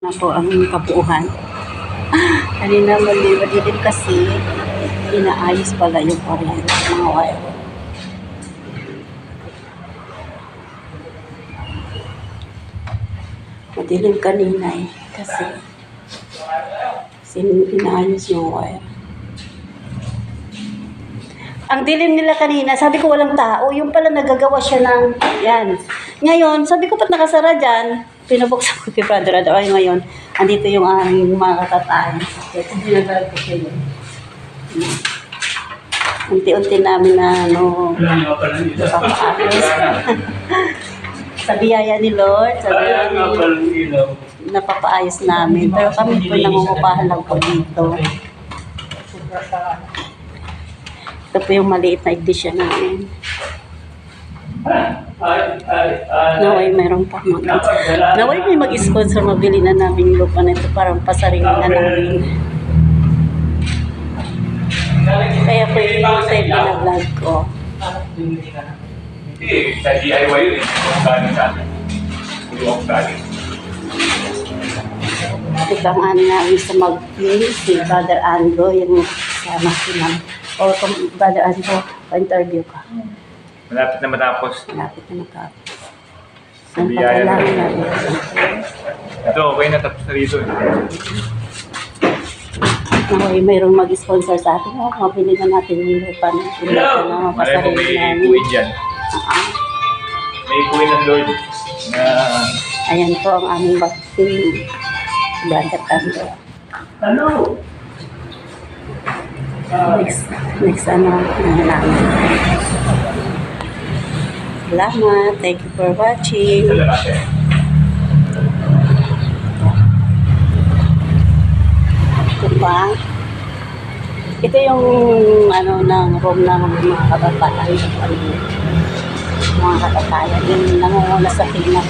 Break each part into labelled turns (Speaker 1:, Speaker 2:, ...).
Speaker 1: Na po ang kabuuhan. Kanina malilim kasi inaayos pala yung kuryente mga wire. Madilim kanina kasi inaayos yung wire. Ang dilim nila kanina, sabi ko walang tao, yung pala nagagawa siya ng yan. Ngayon, sabi ko ba't nakasara dyan? Pinabuksan ko kay Brother Ado. Ay, ngayon, andito yung aming mga katatay. Ito dinagdag ko kayo. Unti-unti namin na, napapaayos. Sa biyaya ni Lord, sa biyaya ni napapaayos namin. Pero kami po nangungupahan lang po dito. Ito po yung maliit na iglesia namin. Naway mayroon pa naway may mag-sponsor, mabili na namin yung lupa na ito parang pasarili na namin. Kaya po yung save na vlog ko.
Speaker 2: Hindi, sa DIY yun galing sa atin. Puluwak sa atin.
Speaker 1: Ito ang ano namin sa mag-film, si Brother Ando, yung sa makinang. O kung Brother Ando, pa-interview ka.
Speaker 2: Malapit na matapos.
Speaker 1: Malapit na matapos. Saan pa kailangan namin?
Speaker 2: Ito, okay na, tapos na rito.
Speaker 1: Naway mayroong mag-sponsor sa atin. Mabili na natin yung lupa na mapasarili namin.
Speaker 2: May kuwi dyan. May kuwi ng Lord na...
Speaker 1: Ayan po ang aming vaccine. Brother Ando.
Speaker 2: Ano?
Speaker 1: Next namin. Salamat. Thank you for watching. Ito pa. Ito yung ng room ng mga kababaan. Mga katatayan. Yung nangunguna sa tingnan.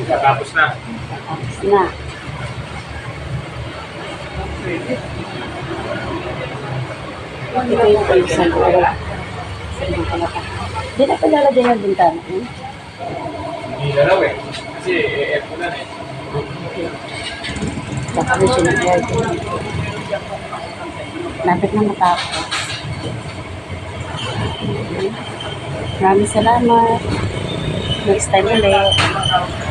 Speaker 2: Tapos na.
Speaker 1: Tapos na. Ito yung kayo sa loob. Hindi na palalagyan ng bintana.
Speaker 2: Hindi na raw kasi EF na
Speaker 1: Baka na siya ng aircon. Lapit na matapos. Maraming salamat. Next time ulit.